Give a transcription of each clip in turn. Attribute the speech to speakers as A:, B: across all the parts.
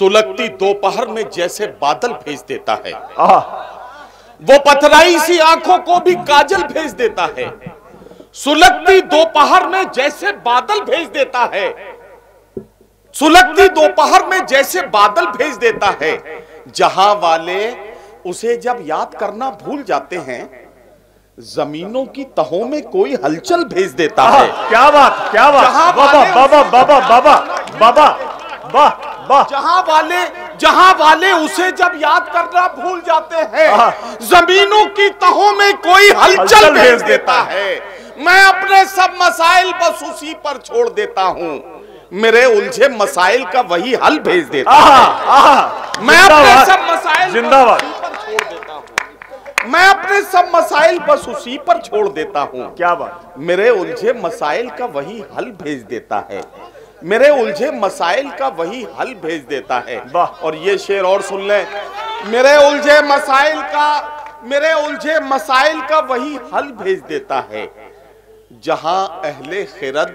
A: सुलगती दोपहर में जैसे बादल भेज देता है, वो पथराई सी आंखों को भी काजल भेज देता है। सुलगती दोपहर में जैसे बादल भेज देता है, सुलगती दोपहर में जैसे बादल भेज देता है। जहां वाले उसे जब याद करना भूल जाते हैं, जमीनों की तहों में कोई हलचल भेज देता है।
B: क्या बात, क्या बात, बाबा बाबा बाबा बाबा बाबा, वाह वाह।
A: जहां वाले उसे जब याद करना भूल जाते हैं, जमीनों की तहों में कोई हलचल भेज देता है। मैं अपने सब मसाइल बस उसी पर छोड़ देता हूं, मेरे उलझे मसाइल का वही हल भेज देता है। मैं अपने सब मसाइल
B: जिंदाबाद
A: छोड़ देता हूं, मैं अपने सब मसाइल बस उसी पर छोड़ देता हूं।
B: क्या बात,
A: मेरे उलझे मसाइल का वही हल भेज देता है, मेरे उलझे मसाइल का वही हल भेज देता है। और ये शेर और सुन लें, मेरे उलझे मसाइल का वही हल भेज देता है। जहां अहले खिरद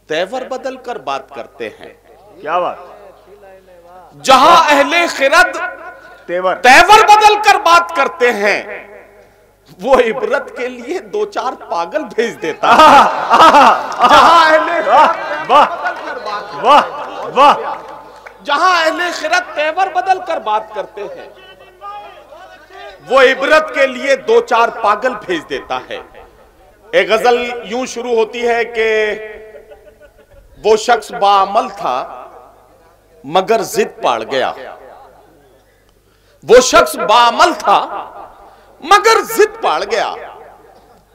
A: तेवर बदल कर बात करते हैं।
B: क्या बात,
A: जहां अहले खिरद तेवर बदल कर बात करते हैं, वो इबरत के लिए दो चार पागल भेज देता है। जहां अहले जहां अहले खिरत तेवर बदल कर बात करते हैं, वो इबरत के लिए दो चार पागल भेज देता है। एक गजल यूं शुरू होती है कि वो शख्स बाअमल था मगर जिद पाड़ गया, वो शख्स बाअमल था मगर जिद पाड़ गया,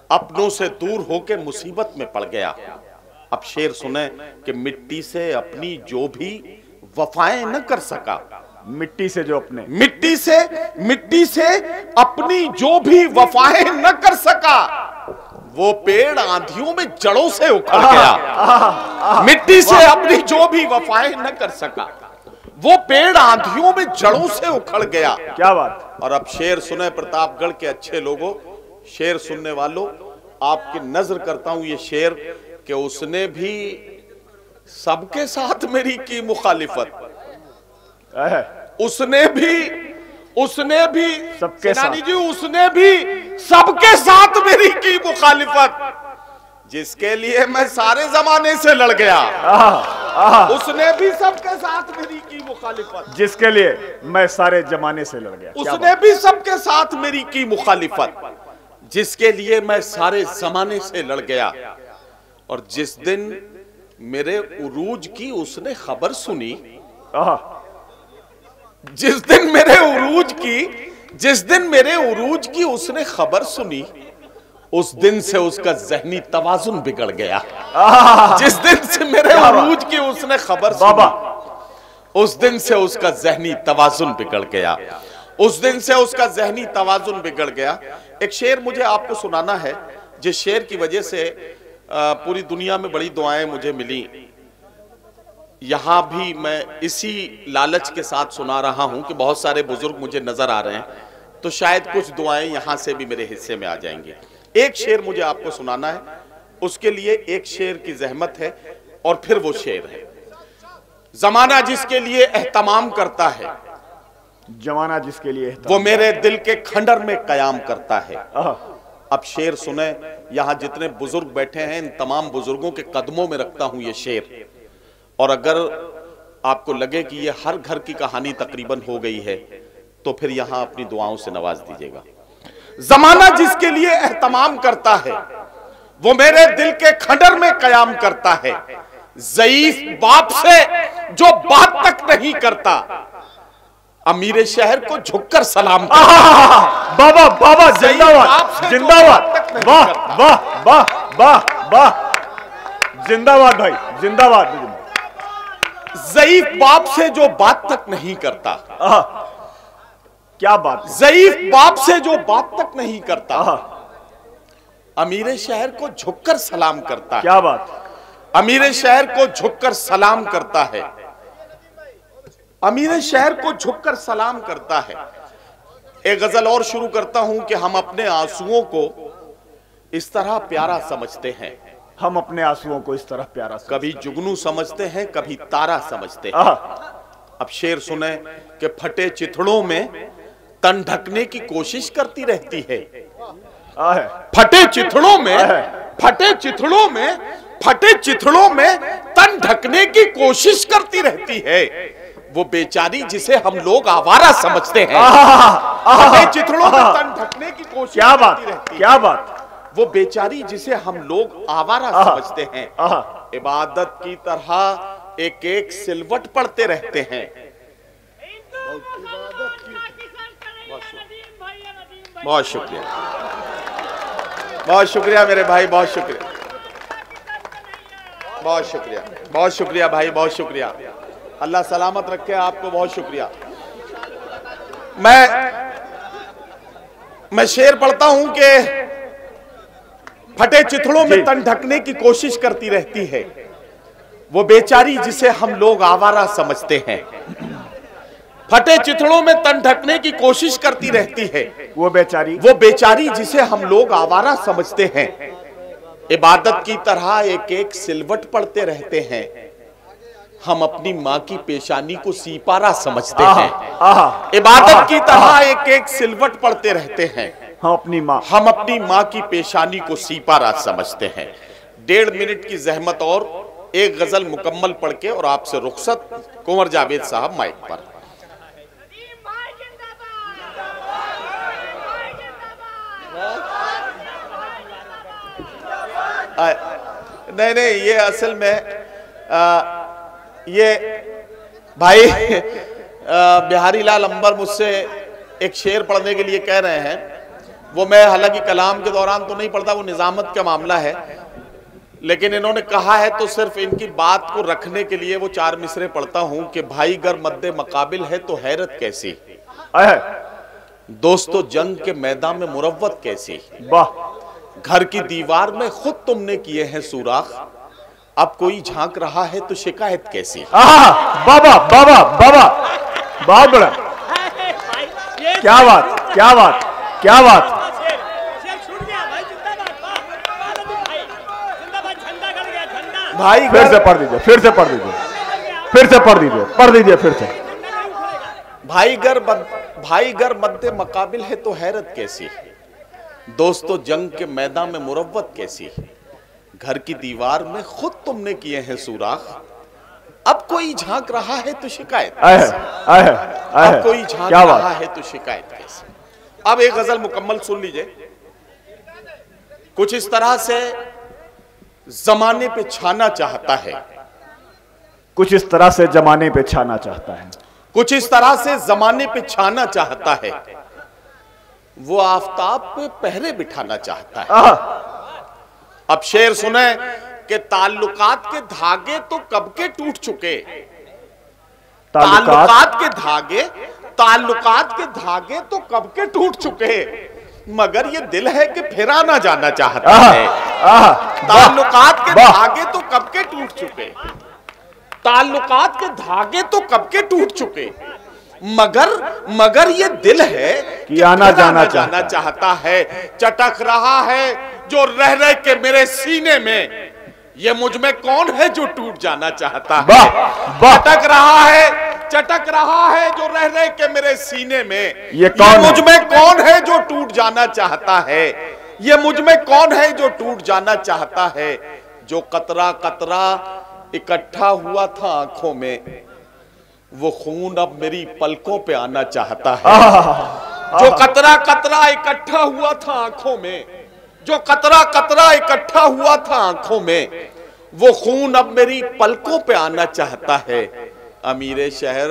A: अपनों से दूर होकर मुसीबत में पड़ गया। अब शेर सुने कि मिट्टी से अपनी जो भी वफाएं न कर सका,
B: मिट्टी से
A: अपनी जो भी वफाएं न कर सका, वो पेड़ आंधियों में जड़ों से उखड़ गया। मिट्टी से अपनी जो भी वफाएं न कर सका, वो पेड़ आंधियों में जड़ों से उखड़ गया।
B: क्या बात।
A: और अब शेर सुने प्रतापगढ़ के अच्छे लोगों, शेर सुनने वालों, आपकी नजर करता हूं ये शेर कि उसने भी सबके साथ मेरी की मुखालिफत, उसने भी
B: सबके साथ
A: जी, उसने भी सबके साथ मेरी की मुखालिफत, जिसके लिए मैं सारे जमाने से लड़ गया। उसने भी सबके साथ मेरी की मुखालिफत,
B: जिसके लिए मैं सारे जमाने से लड़ गया।
A: उसने भी सबके साथ मेरी की मुखालिफत, जिसके लिए मैं सारे जमाने से लड़ गया। और जिस दिन मेरे उरूज की उसने खबर सुनी, जिस दिन मेरे उरूज की उसने खबर सुनी, उस दिन से उसका जहनी तवाजुन बिगड़ गया। जिस दिन से मेरे उरूज की उसने खबर सुनी, उस दिन से उसका जहनी तवाजुन बिगड़ गया, उस दिन से उसका जहनी तवाजुन बिगड़ गया। एक शेर मुझे आपको सुनाना है, जिस शेर की वजह से पूरी दुनिया में बड़ी दुआएं मुझे मिली। यहां भी मैं इसी लालच के साथ सुना रहा हूं कि बहुत सारे बुजुर्ग मुझे नजर आ रहे हैं, तो शायद कुछ दुआएं यहां से भी मेरे हिस्से में आ जाएंगी। एक शेर मुझे आपको सुनाना है, उसके लिए एक शेर की जहमत है, और फिर वो शेर है, जमाना जिसके लिए एहतमाम करता है,
B: जमाना जिसके लिए
A: वो मेरे दिल के खंडर में कयाम करता है। अब शेर सुने, यहां जितने बुजुर्ग बैठे हैं, इन तमाम बुजुर्गों के कदमों में रखता हूं ये शेर। और अगर आपको लगे कि ये हर घर की कहानी तकरीबन हो गई है, तो फिर यहां अपनी दुआओं से नवाज दीजिएगा। जमाना जिसके लिए एहतमाम करता है, वो मेरे दिल के खंडर में कयाम करता है। ज़ईफ बाप से जो बात तक नहीं करता, अमीर शहर को झुककर सलाम करता।
B: बाबा बाबा, जिंदाबाद जिंदाबाद, वाह वाह वाह वाह वाह, जिंदाबाद भाई, जिंदाबाद।
A: ज़ईफ बाप से जो बात तक नहीं करता,
B: क्या बात,
A: ज़ईफ बाप से जो बात तक नहीं करता, अमीर शहर को झुककर सलाम करता है।
B: क्या बात,
A: अमीर शहर को झुककर सलाम करता है, अमीर शहर को झुककर सलाम करता है। एक गजल और शुरू करता हूं कि हम अपने आंसुओं को इस तरह प्यारा समझते हैं,
B: हम अपने आंसुओं को इस तरह प्यारा समझते हैं,
A: कभी जुगनू समझते हैं, कभी तारा समझते हैं। अब शेर सुने कि फटे चिथड़ों में तन ढकने की कोशिश करती रहती है। फटे चिथड़ों में, फटे चिथड़ों में, फटे चिथड़ों में तन ढकने की कोशिश करती रहती है। वो बेचारी जिसे हम लोग आवारा समझते हैं, फटे चिथड़ों में तन ढकने की कोशिश करती रहती है। क्या बात। वो बेचारी जिसे हम लोग आवारा समझते हैं, इबादत की तरह एक एक सिलवट पढ़ते रहते हैं। बहुत शुक्रिया, बहुत शुक्रिया मेरे भाई, बहुत शुक्रिया, बहुत शुक्रिया, बहुत शुक्रिया भाई, बहुत शुक्रिया। अल्लाह सलामत रखे आपको, बहुत शुक्रिया। मैं शेर पढ़ता हूं कि फटे चिथड़ों में तन ढकने की कोशिश करती रहती है वो बेचारी जिसे हम लोग आवारा समझते हैं। फटे चिथड़ों में तन ढकने की कोशिश करती रहती है वो बेचारी जिसे हम लोग आवारा समझते हैं। इबादत की तरह एक एक सिलवट पढ़ते रहते हैं। हम अपनी माँ की पेशानी को सीपारा समझते हैं। इबादत की तरह एक एक सिलवट पढ़ते रहते हैं। हम अपनी माँ की पेशानी को सीपारा समझते हैं। 1.5 मिनट की जहमत और एक गजल मुकम्मल पढ़ के और आपसे रुखसत। कुंवर जावेद साहब माइक पर। नहीं नहीं, ये असल में ये भाई बिहारी लाल अंबर मुझसे एक शेर पढ़ने के लिए कह रहे हैं। वो मैं हालांकि कलाम के दौरान तो नहीं पढ़ता, वो निजामत का मामला है, लेकिन इन्होंने कहा है तो सिर्फ इनकी बात को रखने के लिए वो 4 मिसरे पढ़ता हूं कि भाई गर मद्दे मकाबिल है तो हैरत कैसी, दोस्तों जंग के मैदान में मुरव्वत कैसी, घर की दीवार में खुद तुमने किए हैं सुराख, अब कोई झांक रहा है तो शिकायत कैसी।
B: बाबा बाबा बाबा, बहुत बड़ा, क्या बात, क्या बात, क्या बात।
A: भाई
B: फिर से पढ़ दीजिए, फिर से पढ़ दीजिए, फिर से पढ़ दीजिए, पढ़ दीजिए फिर से।
A: भाई गर मद्दे मकाबिल है तो हैरत कैसी, दोस्तों जंग के मैदान में मुरव्वत कैसी, घर की दीवार में खुद तुमने किए हैं सुराख, अब कोई झांक रहा है तो शिकायत कैसी, अब कोई झांक रहा है तो शिकायत कैसी। अब एक गजल मुकम्मल सुन लीजिए। कुछ इस तरह से जमाने पे छाना चाहता है,
B: कुछ इस तरह से जमाने पे छाना चाहता है,
A: कुछ इस तरह से जमाने पे छाना चाहता है, वो आफताब पे पहरे बिठाना चाहता है। अब शेर सुने कि ताल्लुकात के धागे तो कब के टूट चुके, ताल्लुकात के धागे तो कब के टूट चुके, मगर ये दिल है कि फिरा ना जाना चाहता है। ताल्लुकात के धागे तो कब के टूट चुके, ताल्लुकात के धागे तो कब के टूट चुके, मगर ये दिल है कि आना जाना चाहता है। चटक रहा है जो रह रह के मेरे सीने में, ये मुझ में कौन है जो टूट जाना चाहता है। चटक रहा है जो रह रह के मेरे सीने में, ये मुझ में कौन है जो टूट जाना चाहता है, ये मुझ में कौन है जो टूट जाना चाहता है। जो कतरा कतरा इकट्ठा हुआ था आंखों में, वो खून अब मेरी पलकों पे आना चाहता है। जो कतरा कतरा इकट्ठा हुआ था आंखों में, जो कतरा कतरा इकट्ठा हुआ था आंखों में, वो खून अब मेरी पलकों पे आना चाहता है। अमीरे शहर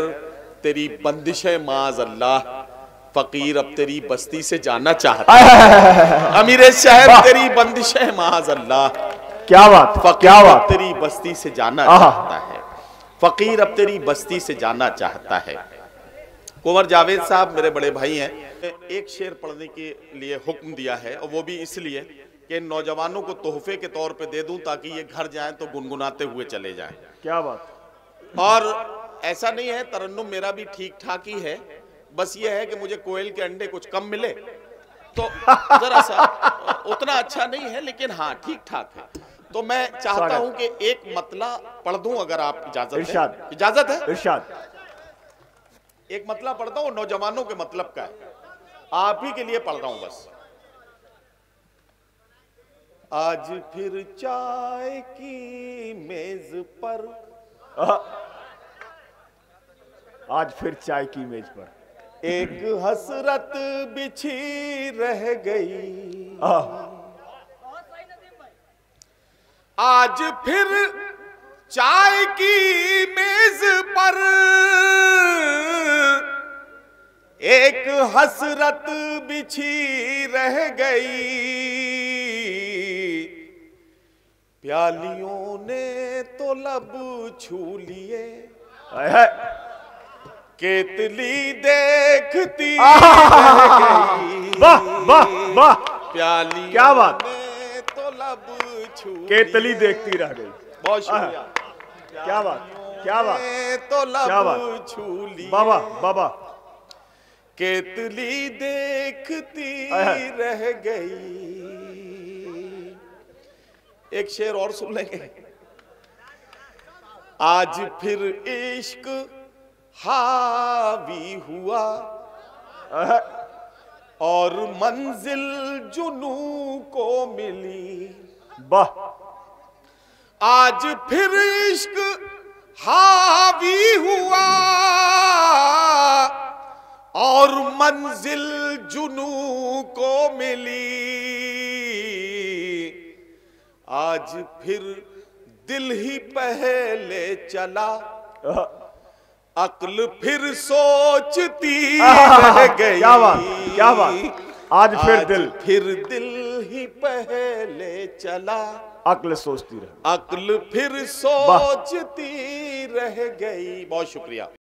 A: तेरी बंदिशे माज अल्लाह, फकीर अब तेरी बस्ती से जाना चाहता है। अमीरे शहर तेरी बंदिशे माज अल्लाह,
B: क्या बात, क्या बात,
A: तेरी बस्ती से जाना चाहता है, फकीर अब तेरी बस्ती से जाना चाहता है। कुंवर जावेद साहब मेरे बड़े भाई हैं, एक शेर पढ़ने के लिए हुक्म दिया है, और वो भी इसलिए कि नौजवानों को तोहफे के तौर पे दे दूं ताकि ये घर जाएं तो गुनगुनाते हुए चले जाएं।
B: क्या बात।
A: और ऐसा नहीं है, तरन्नुम मेरा भी ठीक ठाक ही है, बस ये है कि मुझे कोयल के अंडे कुछ कम मिले तो जरा सा उतना अच्छा नहीं है, लेकिन हाँ ठीक ठाक है। तो मैं चाहता हूं कि एक मतला पढ़ दूं, अगर आप इजाजत है। इजाजत है?
B: इरशाद।
A: एक मतलब पढ़ता हूं, नौजवानों के मतलब का है, आप ही के लिए पढ़ रहा हूं बस। आज फिर चाय की मेज पर,
B: आज फिर चाय की मेज पर
A: एक हसरत बिछी रह गई। आज फिर चाय की मेज पर एक हसरत बिछी रह गई। प्यालियों ने तो लब छू लिए, केतली देखती रह गई।
B: वाह वाह वाह,
A: प्यालियों
B: क्या बात,
A: ने तो लब छू,
B: केतली देखती रह गई।
A: बहुत शुक्रिया।
B: क्या बात, क्या बात,
A: तो
B: क्या बात,
A: लब छू ली,
B: बाबा बाबा,
A: केतली देखती रह गई। एक शेर और सुन लेंगे। आज फिर इश्क हावी हुआ और मंजिल जुनू को मिली।
B: वाह,
A: आज फिर इश्क हावी हुआ और मंजिल जुनू को मिली। आज फिर दिल ही पहले चला, अक्ल फिर सोचती रह गई।
B: क्या बात, क्या बात, आज
A: फिर दिल ही पहले चला,
B: अक्ल सोचती रह,
A: अक्ल फिर सोचती रह गई। बहुत शुक्रिया।